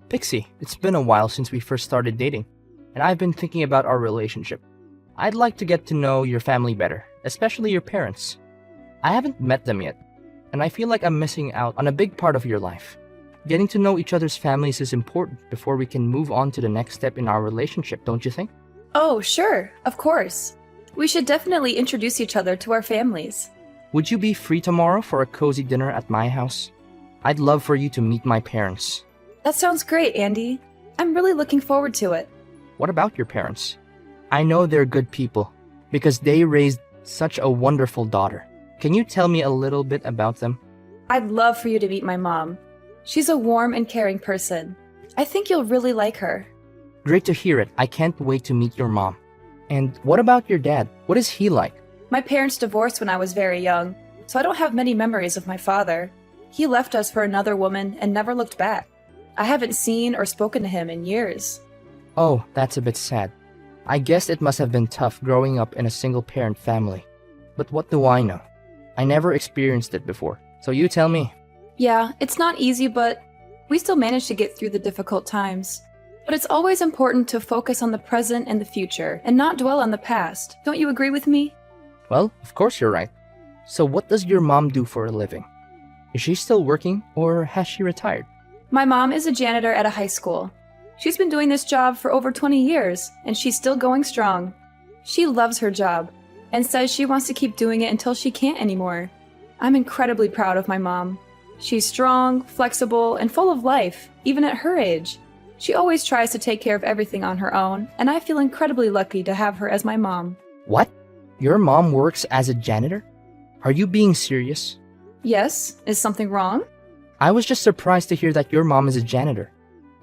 Pixie, it's been a while since we first started dating, and I've been thinking about our relationship. I'd like to get to know your family better, especially your parents. I haven't met them yet, and I feel like I'm missing out on a big part of your life. Getting to know each other's families is important before we can move on to the next step in our relationship, don't you think? Oh, sure, of course. We should definitely introduce each other to our families. Would you be free tomorrow for a cozy dinner at my house? I'd love for you to meet my parents. That sounds great, Andy. I'm really looking forward to it. What about your parents? I know they're good people because they raised such a wonderful daughter. Can you tell me a little bit about them? I'd love for you to meet my mom. She's a warm and caring person. I think you'll really like her. Great to hear it. I can't wait to meet your mom. And what about your dad? What is he like? My parents divorced when I was very young, so I don't have many memories of my father. He left us for another woman and never looked back. I haven't seen or spoken to him in years. Oh, that's a bit sad. I guess it must have been tough growing up in a single-parent family. But what do I know? I never experienced it before, so you tell me. Yeah, it's not easy, but we still manage to get through the difficult times. But it's always important to focus on the present and the future, and not dwell on the past. Don't you agree with me? Well, of course you're right. So what does your mom do for a living? Is she still working, or has she retired? My mom is a janitor at a high school. She's been doing this job for over 20 years, and she's still going strong. She loves her job, and says she wants to keep doing it until she can't anymore. I'm incredibly proud of my mom. She's strong, flexible, and full of life, even at her age. She always tries to take care of everything on her own, and I feel incredibly lucky to have her as my mom. What? Your mom works as a janitor? Are you being serious? Yes, is something wrong? I was just surprised to hear that your mom is a janitor.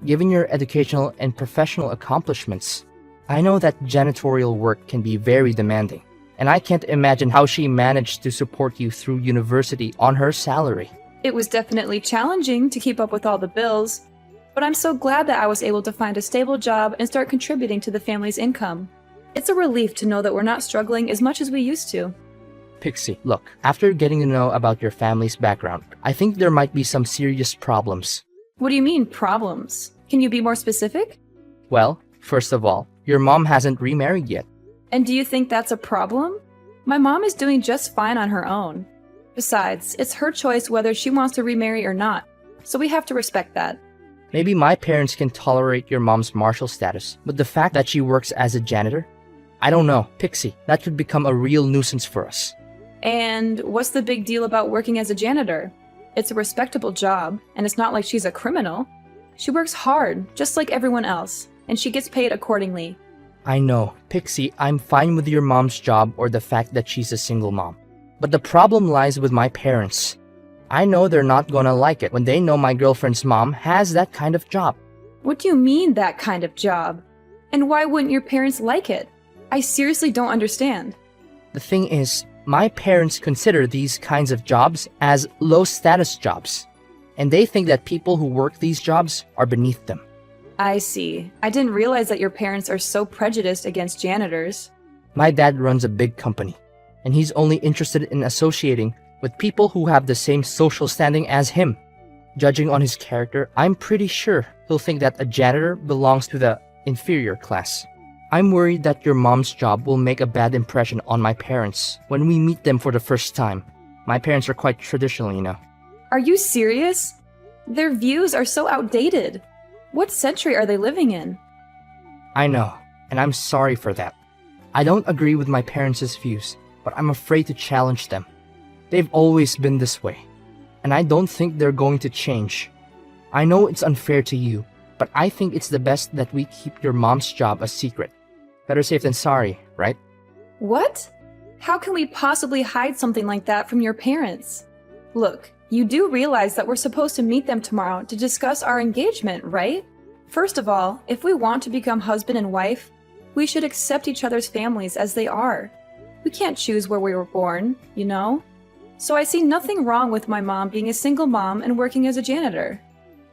Given your educational and professional accomplishments, I know that janitorial work can be very demanding, and I can't imagine how she managed to support you through university on her salary. It was definitely challenging to keep up with all the bills, but I'm so glad that I was able to find a stable job and start contributing to the family's income. It's a relief to know that we're not struggling as much as we used to. Pixie, look, after getting to know about your family's background, I think there might be some serious problems. What do you mean, problems? Can you be more specific? Well, first of all, your mom hasn't remarried yet. And do you think that's a problem? My mom is doing just fine on her own. Besides, it's her choice whether she wants to remarry or not, so we have to respect that. Maybe my parents can tolerate your mom's martial status, but the fact that she works as a janitor? I don't know, Pixie, that could become a real nuisance for us. And what's the big deal about working as a janitor? It's a respectable job, and it's not like she's a criminal. She works hard, just like everyone else, and she gets paid accordingly. I know, Pixie, I'm fine with your mom's job or the fact that she's a single mom. But the problem lies with my parents. I know they're not gonna like it when they know my girlfriend's mom has that kind of job. What do you mean, that kind of job? And why wouldn't your parents like it? I seriously don't understand. The thing is, my parents consider these kinds of jobs as low-status jobs, and they think that people who work these jobs are beneath them. I see. I didn't realize that your parents are so prejudiced against janitors. My dad runs a big company, and he's only interested in associating with people who have the same social standing as him. Judging on his character, I'm pretty sure he'll think that a janitor belongs to the inferior class. I'm worried that your mom's job will make a bad impression on my parents when we meet them for the first time. My parents are quite traditional, you know. Are you serious? Their views are so outdated. What century are they living in? I know, and I'm sorry for that. I don't agree with my parents' views, but I'm afraid to challenge them. They've always been this way, and I don't think they're going to change. I know it's unfair to you, but I think it's the best that we keep your mom's job a secret. Better safe than sorry, right? What? How can we possibly hide something like that from your parents? Look, you do realize that we're supposed to meet them tomorrow to discuss our engagement, right? First of all, if we want to become husband and wife, we should accept each other's families as they are. We can't choose where we were born, you know? So I see nothing wrong with my mom being a single mom and working as a janitor.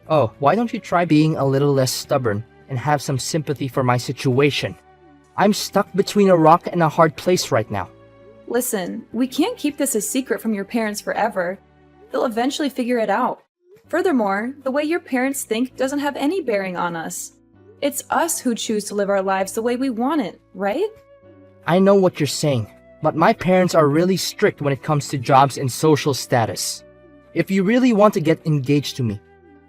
Oh, why don't you try being a little less stubborn and have some sympathy for my situation? I'm stuck between a rock and a hard place right now. Listen, we can't keep this a secret from your parents forever. They'll eventually figure it out. Furthermore, the way your parents think doesn't have any bearing on us. It's us who choose to live our lives the way we want it, right? I know what you're saying, but my parents are really strict when it comes to jobs and social status. If you really want to get engaged to me,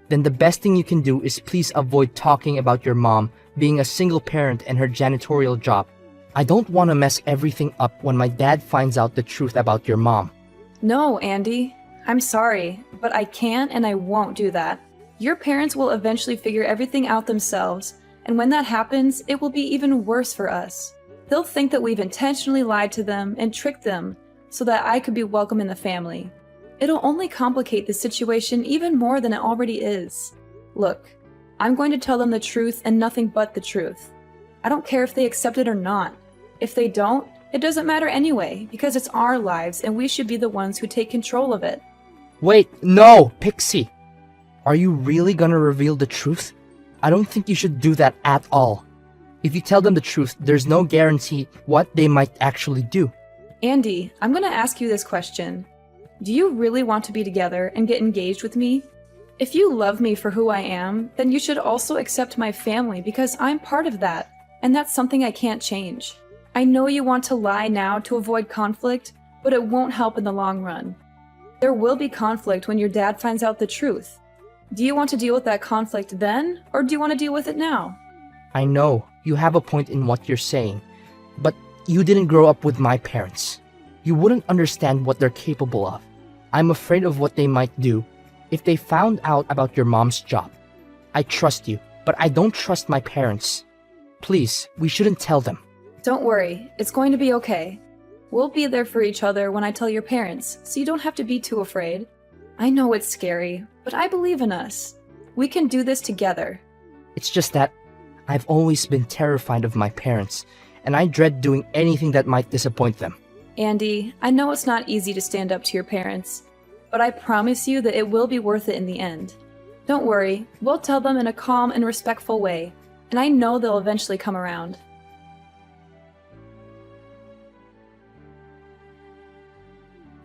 then the best thing you can do is please avoid talking about your mom being a single parent and her janitorial job. I don't want to mess everything up when my dad finds out the truth about your mom. No, Andy. I'm sorry, but I can't and I won't do that. Your parents will eventually figure everything out themselves, and when that happens, it will be even worse for us. They'll think that we've intentionally lied to them and tricked them so that I could be welcome in the family. It'll only complicate the situation even more than it already is. Look, I'm going to tell them the truth and nothing but the truth. I don't care if they accept it or not. If they don't, it doesn't matter anyway, because it's our lives and we should be the ones who take control of it. Wait, no, Pixie! Are you really gonna reveal the truth? I don't think you should do that at all. If you tell them the truth, there's no guarantee what they might actually do. Andy, I'm gonna ask you this question. Do you really want to be together and get engaged with me? If you love me for who I am, then you should also accept my family because I'm part of that, and that's something I can't change. I know you want to lie now to avoid conflict, but it won't help in the long run. There will be conflict when your dad finds out the truth. Do you want to deal with that conflict then, or do you want to deal with it now? I know you have a point in what you're saying, but you didn't grow up with my parents. You wouldn't understand what they're capable of. I'm afraid of what they might do if they found out about your mom's job. I trust you, but I don't trust my parents. Please, we shouldn't tell them. Don't worry, it's going to be okay. We'll be there for each other when I tell your parents, so you don't have to be too afraid. I know it's scary, but I believe in us. We can do this together. It's just that I've always been terrified of my parents, and I dread doing anything that might disappoint them. Andy, I know it's not easy to stand up to your parents, but I promise you that it will be worth it in the end. Don't worry, we'll tell them in a calm and respectful way, and I know they'll eventually come around.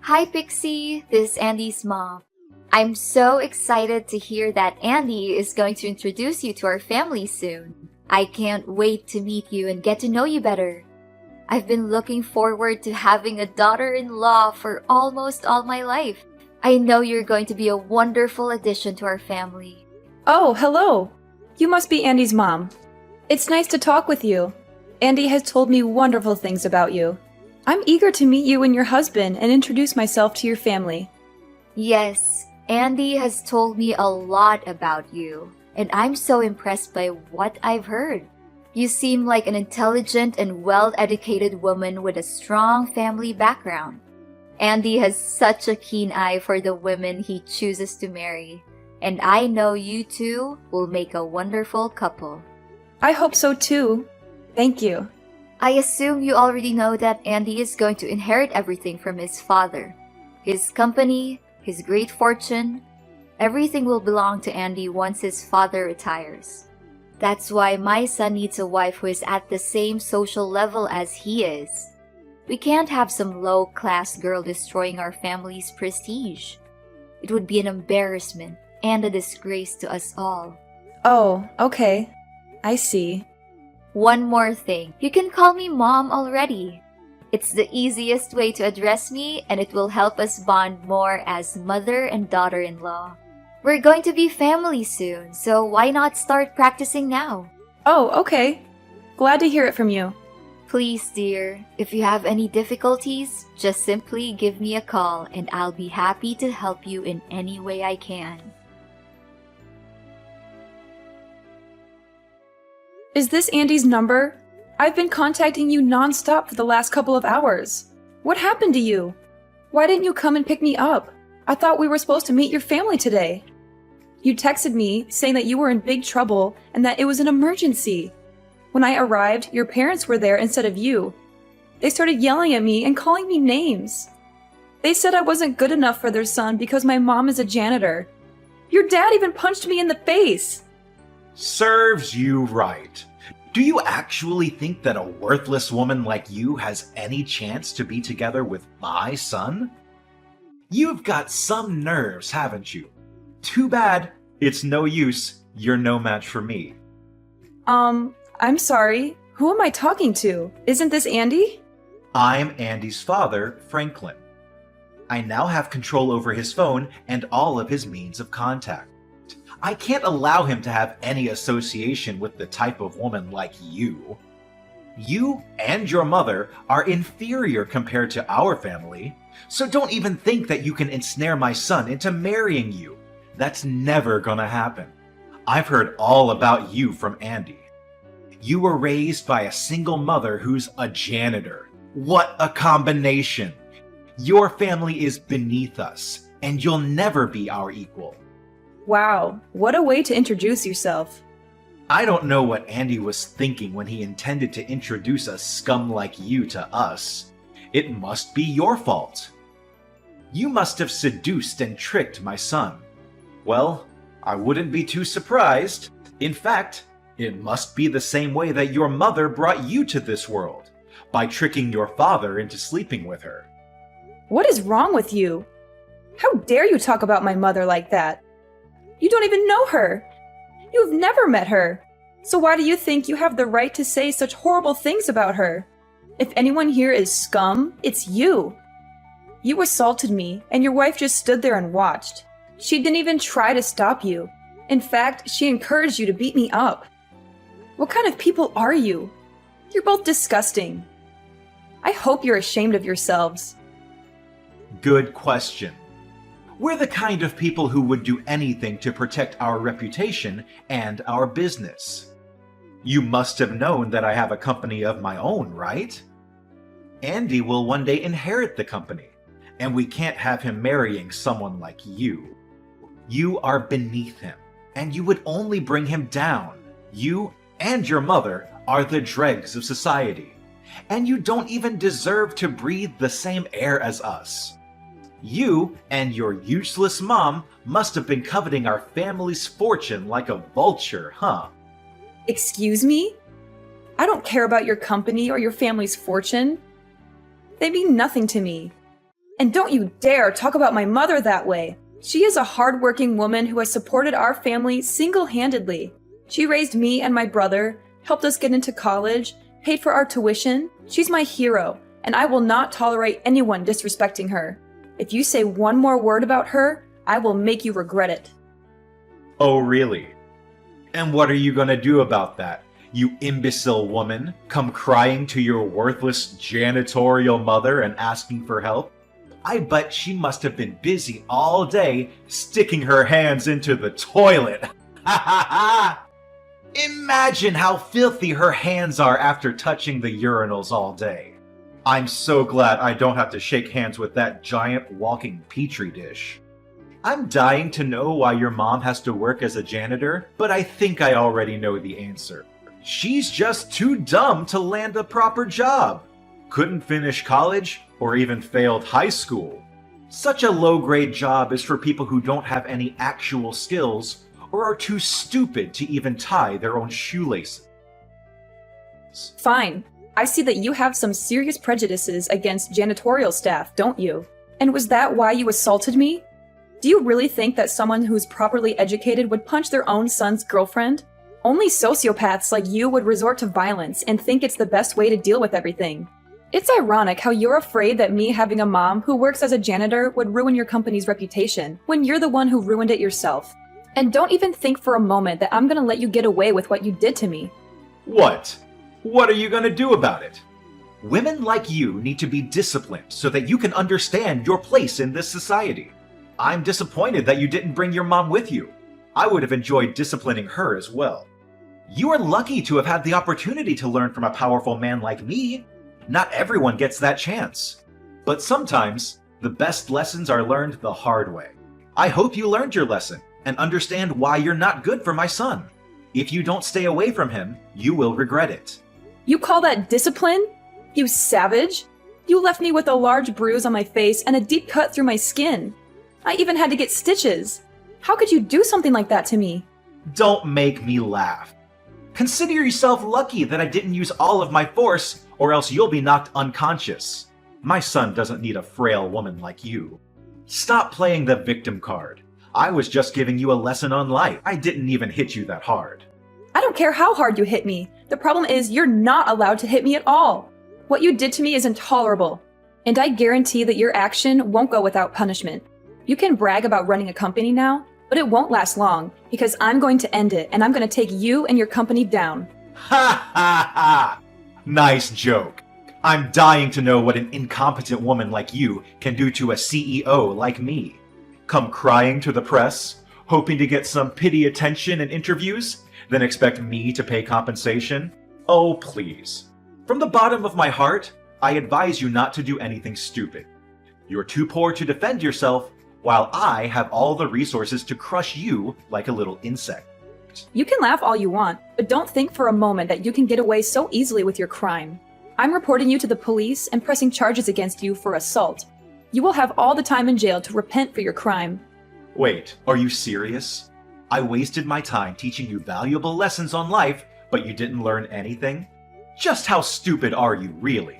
Hi Pixie, this is Andy's mom. I'm so excited to hear that Andy is going to introduce you to our family soon. I can't wait to meet you and get to know you better. I've been looking forward to having a daughter-in-law for almost all my life. I know you're going to be a wonderful addition to our family. Oh, hello! You must be Andy's mom. It's nice to talk with you. Andy has told me wonderful things about you. I'm eager to meet you and your husband and introduce myself to your family. Yes, Andy has told me a lot about you, and I'm so impressed by what I've heard. You seem like an intelligent and well-educated woman with a strong family background. Andy has such a keen eye for the women he chooses to marry, and I know you two will make a wonderful couple. I hope so too. Thank you. I assume you already know that Andy is going to inherit everything from his father. His company, his great fortune, everything will belong to Andy once his father retires. That's why my son needs a wife who is at the same social level as he is. We can't have some low-class girl destroying our family's prestige. It would be an embarrassment and a disgrace to us all. Oh, okay. I see. One more thing. You can call me Mom already. It's the easiest way to address me, and it will help us bond more as mother and daughter-in-law. We're going to be family soon, so why not start practicing now? Oh, okay. Glad to hear it from you. Please, dear, if you have any difficulties, just simply give me a call and I'll be happy to help you in any way I can. Is this Andy's number? I've been contacting you nonstop for the last couple of hours. What happened to you? Why didn't you come and pick me up? I thought we were supposed to meet your family today. You texted me saying that you were in big trouble and that it was an emergency. When I arrived, your parents were there instead of you. They started yelling at me and calling me names. They said I wasn't good enough for their son because my mom is a janitor. Your dad even punched me in the face. Serves you right. Do you actually think that a worthless woman like you has any chance to be together with my son? You've got some nerves, haven't you? Too bad. It's no use. You're no match for me. I'm sorry. Who am I talking to? Isn't this Andy? I'm Andy's father, Franklin. I now have control over his phone and all of his means of contact. I can't allow him to have any association with the type of woman like you. You and your mother are inferior compared to our family, so don't even think that you can ensnare my son into marrying you. That's never gonna happen. I've heard all about you from Andy. You were raised by a single mother who's a janitor. What a combination! Your family is beneath us, and you'll never be our equal. Wow, what a way to introduce yourself. I don't know what Andy was thinking when he intended to introduce a scum like you to us. It must be your fault. You must have seduced and tricked my son. Well, I wouldn't be too surprised. In fact, it must be the same way that your mother brought you to this world, by tricking your father into sleeping with her. What is wrong with you? How dare you talk about my mother like that? You don't even know her. You've never met her. So why do you think you have the right to say such horrible things about her? If anyone here is scum, it's you. You assaulted me, and your wife just stood there and watched. She didn't even try to stop you. In fact, she encouraged you to beat me up. What kind of people are you? You're both disgusting. I hope you're ashamed of yourselves. Good question. We're the kind of people who would do anything to protect our reputation and our business. You must have known that I have a company of my own, right? Andy will one day inherit the company, and we can't have him marrying someone like you. You are beneath him, and you would only bring him down. You and your mother are the dregs of society, and you don't even deserve to breathe the same air as us. You and your useless mom must have been coveting our family's fortune like a vulture, huh? Excuse me? I don't care about your company or your family's fortune. They mean nothing to me. And don't you dare talk about my mother that way. She is a hardworking woman who has supported our family single-handedly. She raised me and my brother, helped us get into college, paid for our tuition. She's my hero, and I will not tolerate anyone disrespecting her. If you say one more word about her, I will make you regret it. Oh, really? And what are you gonna do about that, you imbecile woman? Come crying to your worthless janitorial mother and asking for help? I bet she must have been busy all day sticking her hands into the toilet. Ha ha ha! Imagine how filthy her hands are after touching the urinals all day. I'm so glad I don't have to shake hands with that giant walking petri dish. I'm dying to know why your mom has to work as a janitor, but I think I already know the answer. She's just too dumb to land a proper job. Couldn't finish college or even failed high school. Such a low-grade job is for people who don't have any actual skills or are too stupid to even tie their own shoelaces. Fine. I see that you have some serious prejudices against janitorial staff, don't you? And was that why you assaulted me? Do you really think that someone who's properly educated would punch their own son's girlfriend? Only sociopaths like you would resort to violence and think it's the best way to deal with everything. It's ironic how you're afraid that me having a mom who works as a janitor would ruin your company's reputation, when you're the one who ruined it yourself. And don't even think for a moment that I'm gonna let you get away with what you did to me. What? What are you gonna do about it? Women like you need to be disciplined so that you can understand your place in this society. I'm disappointed that you didn't bring your mom with you. I would have enjoyed disciplining her as well. You are lucky to have had the opportunity to learn from a powerful man like me. Not everyone gets that chance. But sometimes, the best lessons are learned the hard way. I hope you learned your lesson and understand why you're not good for my son. If you don't stay away from him, you will regret it. You call that discipline? You savage! You left me with a large bruise on my face and a deep cut through my skin. I even had to get stitches. How could you do something like that to me? Don't make me laugh. Consider yourself lucky that I didn't use all of my force, or else you'll be knocked unconscious. My son doesn't need a frail woman like you. Stop playing the victim card. I was just giving you a lesson on life. I didn't even hit you that hard. I don't care how hard you hit me. The problem is you're not allowed to hit me at all. What you did to me is intolerable. And I guarantee that your action won't go without punishment. You can brag about running a company now, but it won't last long because I'm going to end it and I'm going to take you and your company down. Ha ha ha! Nice joke. I'm dying to know what an incompetent woman like you can do to a CEO like me. Come crying to the press, hoping to get some pity attention and interviews, then expect me to pay compensation? Oh, please. From the bottom of my heart, I advise you not to do anything stupid. You're too poor to defend yourself, while I have all the resources to crush you like a little insect. You can laugh all you want, but don't think for a moment that you can get away so easily with your crime. I'm reporting you to the police and pressing charges against you for assault. You will have all the time in jail to repent for your crime. Wait, are you serious? I wasted my time teaching you valuable lessons on life, but you didn't learn anything? Just how stupid are you, really?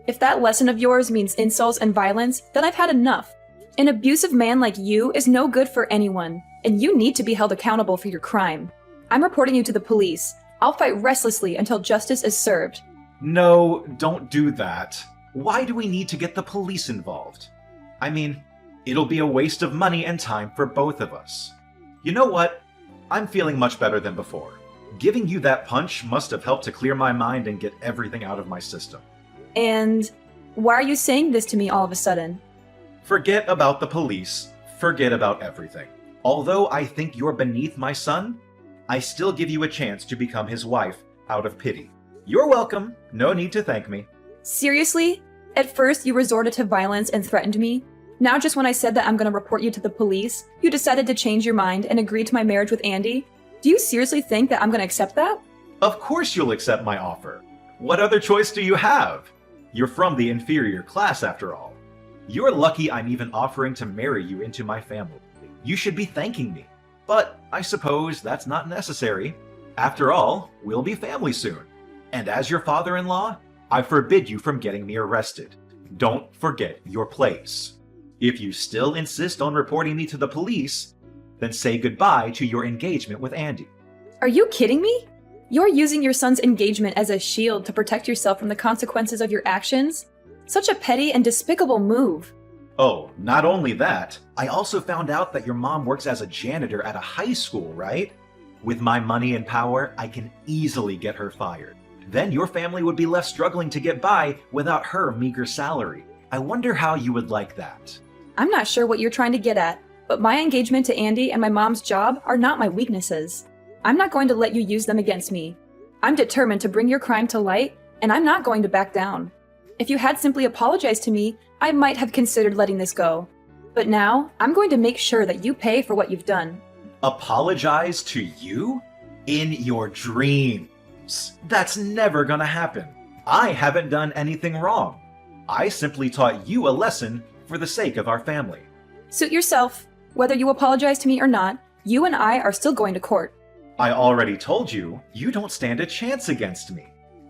If that lesson of yours means insults and violence, then I've had enough. An abusive man like you is no good for anyone, and you need to be held accountable for your crime. I'm reporting you to the police. I'll fight restlessly until justice is served. No, don't do that. Why do we need to get the police involved? I mean, it'll be a waste of money and time for both of us. You know what? I'm feeling much better than before. Giving you that punch must have helped to clear my mind and get everything out of my system. And why are you saying this to me all of a sudden? Forget about the police. Forget about everything. Although I think you're beneath my son, I still give you a chance to become his wife out of pity. You're welcome. No need to thank me. Seriously? At first, you resorted to violence and threatened me. Now, just when I said that I'm going to report you to the police, you decided to change your mind and agree to my marriage with Andy? Do you seriously think that I'm going to accept that? Of course you'll accept my offer. What other choice do you have? You're from the inferior class, after all. You're lucky I'm even offering to marry you into my family. You should be thanking me. But I suppose that's not necessary. After all, we'll be family soon. And as your father-in-law, I forbid you from getting me arrested. Don't forget your place. If you still insist on reporting me to the police, then say goodbye to your engagement with Andy. Are you kidding me? You're using your son's engagement as a shield to protect yourself from the consequences of your actions? Such a petty and despicable move. Oh, not only that, I also found out that your mom works as a janitor at a high school, right? With my money and power, I can easily get her fired. Then your family would be left struggling to get by without her meager salary. I wonder how you would like that. I'm not sure what you're trying to get at, but my engagement to Andy and my mom's job are not my weaknesses. I'm not going to let you use them against me. I'm determined to bring your crime to light, and I'm not going to back down. If you had simply apologized to me, I might have considered letting this go. But now, I'm going to make sure that you pay for what you've done. Apologize to you? In your dreams. That's never gonna happen. I haven't done anything wrong. I simply taught you a lesson for the sake of our family. Suit yourself. Whether you apologize to me or not, you and I are still going to court. I already told you, you don't stand a chance against me.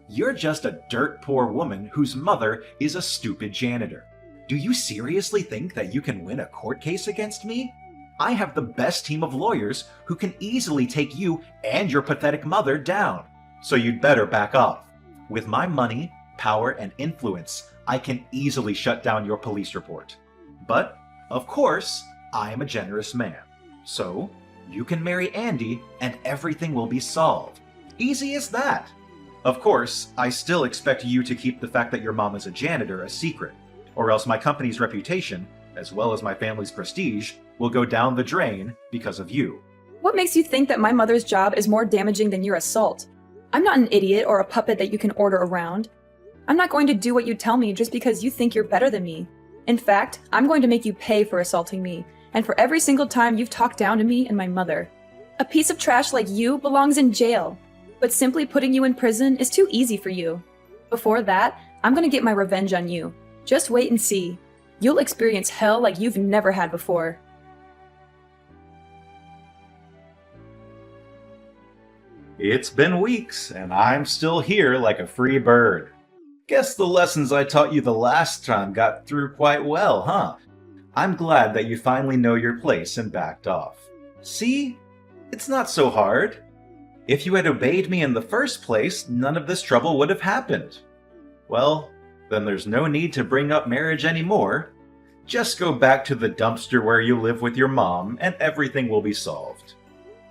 You're just a dirt poor woman whose mother is a stupid janitor. Do you seriously think that you can win a court case against me? I have the best team of lawyers who can easily take you and your pathetic mother down. So you'd better back off. With my money, power, and influence, I can easily shut down your police report. But, of course, I am a generous man. So, you can marry Andy and everything will be solved. Easy as that. Of course, I still expect you to keep the fact that your mom is a janitor a secret, or else my company's reputation, as well as my family's prestige, will go down the drain because of you. What makes you think that my mother's job is more damaging than your assault? I'm not an idiot or a puppet that you can order around. I'm not going to do what you tell me just because you think you're better than me. In fact, I'm going to make you pay for assaulting me, and for every single time you've talked down to me and my mother. A piece of trash like you belongs in jail, but simply putting you in prison is too easy for you. Before that, I'm going to get my revenge on you. Just wait and see. You'll experience hell like you've never had before. It's been weeks, and I'm still here like a free bird. Guess the lessons I taught you the last time got through quite well, huh? I'm glad that you finally know your place and backed off. See? It's not so hard. If you had obeyed me in the first place, none of this trouble would have happened. Well, then there's no need to bring up marriage anymore. Just go back to the dumpster where you live with your mom and everything will be solved.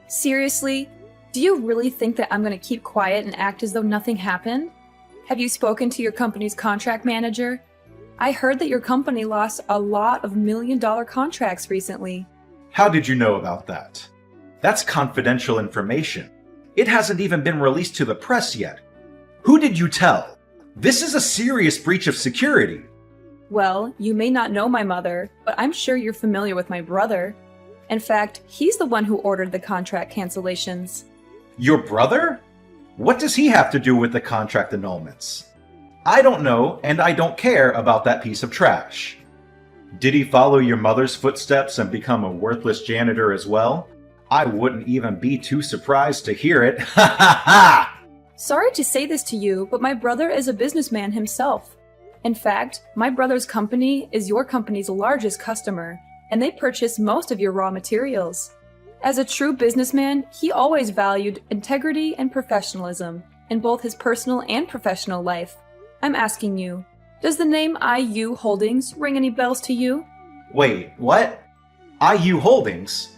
Seriously? Do you really think that I'm going to keep quiet and act as though nothing happened? Have you spoken to your company's contract manager? I heard that your company lost a lot of million-dollar contracts recently. How did you know about that? That's confidential information. It hasn't even been released to the press yet. Who did you tell? This is a serious breach of security. Well, you may not know my mother, but I'm sure you're familiar with my brother. In fact, he's the one who ordered the contract cancellations. Your brother? What does he have to do with the contract annulments? I don't know, and I don't care about that piece of trash. Did he follow your mother's footsteps and become a worthless janitor as well? I wouldn't even be too surprised to hear it. Ha ha ha! Sorry to say this to you, but my brother is a businessman himself. In fact, my brother's company is your company's largest customer, and they purchase most of your raw materials. As a true businessman, he always valued integrity and professionalism in both his personal and professional life. I'm asking you, does the name IU Holdings ring any bells to you? Wait, what? IU Holdings?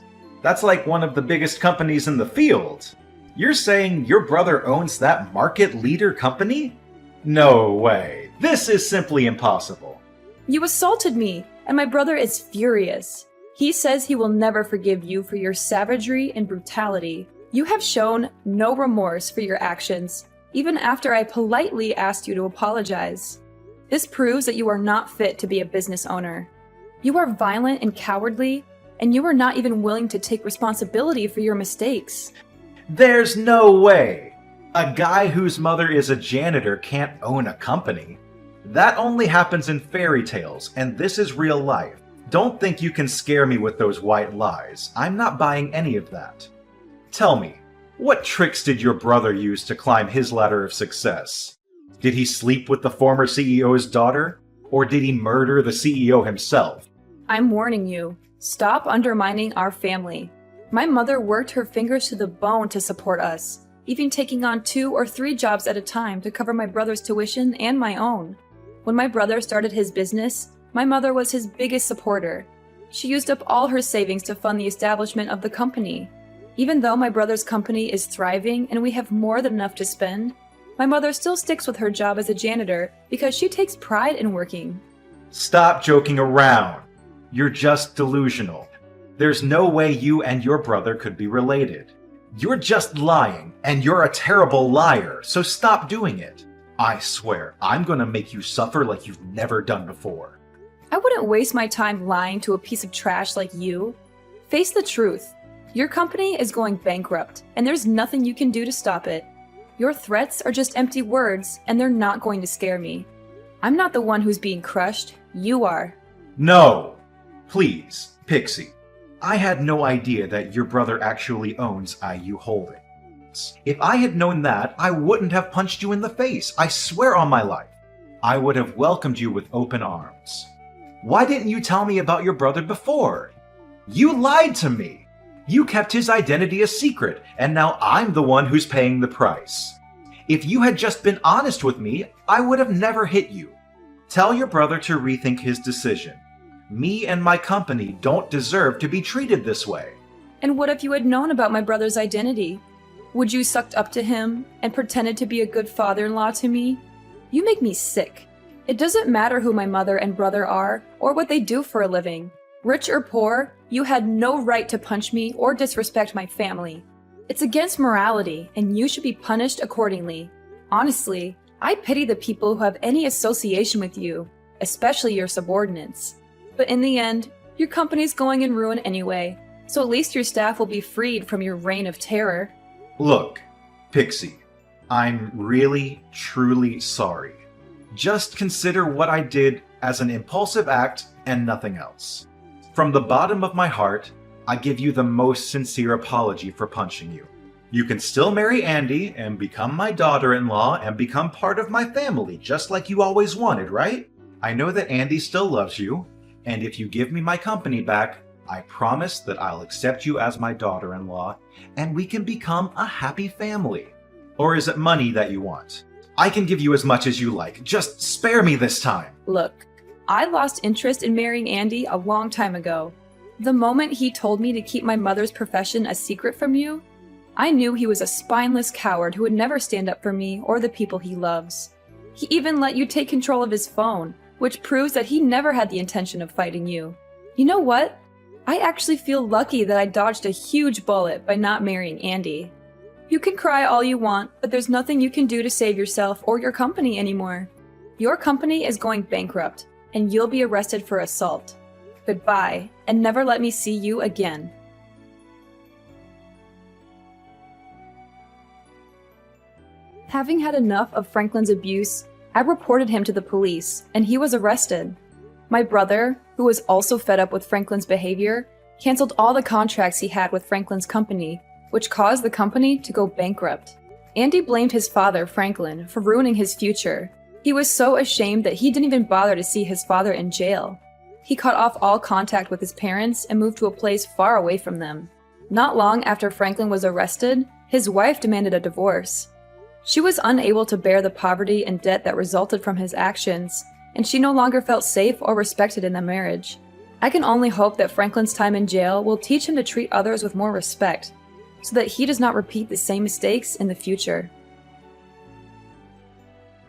That's like one of the biggest companies in the field. You're saying your brother owns that market leader company? No way. This is simply impossible. You assaulted me, and my brother is furious. He says he will never forgive you for your savagery and brutality. You have shown no remorse for your actions, even after I politely asked you to apologize. This proves that you are not fit to be a business owner. You are violent and cowardly, and you are not even willing to take responsibility for your mistakes. There's no way. A guy whose mother is a janitor can't own a company. That only happens in fairy tales, and this is real life. Don't think you can scare me with those white lies. I'm not buying any of that. Tell me, what tricks did your brother use to climb his ladder of success? Did he sleep with the former CEO's daughter? Or did he murder the CEO himself? I'm warning you, stop undermining our family. My mother worked her fingers to the bone to support us, even taking on 2 or 3 jobs at a time to cover my brother's tuition and my own. When my brother started his business, my mother was his biggest supporter. She used up all her savings to fund the establishment of the company. Even though my brother's company is thriving and we have more than enough to spend, my mother still sticks with her job as a janitor because she takes pride in working. Stop joking around. You're just delusional. There's no way you and your brother could be related. You're just lying, and you're a terrible liar, so stop doing it. I swear, I'm gonna make you suffer like you've never done before. I wouldn't waste my time lying to a piece of trash like you. Face the truth. Your company is going bankrupt, and there's nothing you can do to stop it. Your threats are just empty words, and they're not going to scare me. I'm not the one who's being crushed. You are. No! Please, Pixie. I had no idea that your brother actually owns IU Holdings. If I had known that, I wouldn't have punched you in the face. I swear on my life. I would have welcomed you with open arms. Why didn't you tell me about your brother before? You lied to me. You kept his identity a secret, and now I'm the one who's paying the price. If you had just been honest with me, I would have never hit you. Tell your brother to rethink his decision. Me and my company don't deserve to be treated this way. And what if you had known about my brother's identity? Would you sucked up to him and pretended to be a good father-in-law to me? You make me sick. It doesn't matter who my mother and brother are or what they do for a living. Rich or poor, you had no right to punch me or disrespect my family. It's against morality, and you should be punished accordingly. Honestly, I pity the people who have any association with you, especially your subordinates. But in the end, your company's going in ruin anyway, so at least your staff will be freed from your reign of terror. Look, Pixie, I'm really, truly sorry. Just consider what I did as an impulsive act and nothing else. From the bottom of my heart, I give you the most sincere apology for punching you. You can still marry Andy and become my daughter-in-law and become part of my family, just like you always wanted, right? I know that Andy still loves you, And if you give me my company back, I promise that I'll accept you as my daughter-in-law, and we can become a happy family. Or is it money that you want? I can give you as much as you like. Just spare me this time. Look, I lost interest in marrying Andy a long time ago. The moment he told me to keep my mother's profession a secret from you, I knew he was a spineless coward who would never stand up for me or the people he loves. He even let you take control of his phone, which proves that he never had the intention of fighting you. You know what? I actually feel lucky that I dodged a huge bullet by not marrying Andy. You can cry all you want, but there's nothing you can do to save yourself or your company anymore. Your company is going bankrupt, and you'll be arrested for assault. Goodbye, and never let me see you again. Having had enough of Franklin's abuse, I reported him to the police, and he was arrested. My brother, who was also fed up with Franklin's behavior, canceled all the contracts he had with Franklin's company, which caused the company to go bankrupt. Andy blamed his father, Franklin, for ruining his future. He was so ashamed that he didn't even bother to see his father in jail. He cut off all contact with his parents and moved to a place far away from them. Not long after Franklin was arrested, his wife demanded a divorce. She was unable to bear the poverty and debt that resulted from his actions, and she no longer felt safe or respected in the marriage. I can only hope that Franklin's time in jail will teach him to treat others with more respect, so that he does not repeat the same mistakes in the future.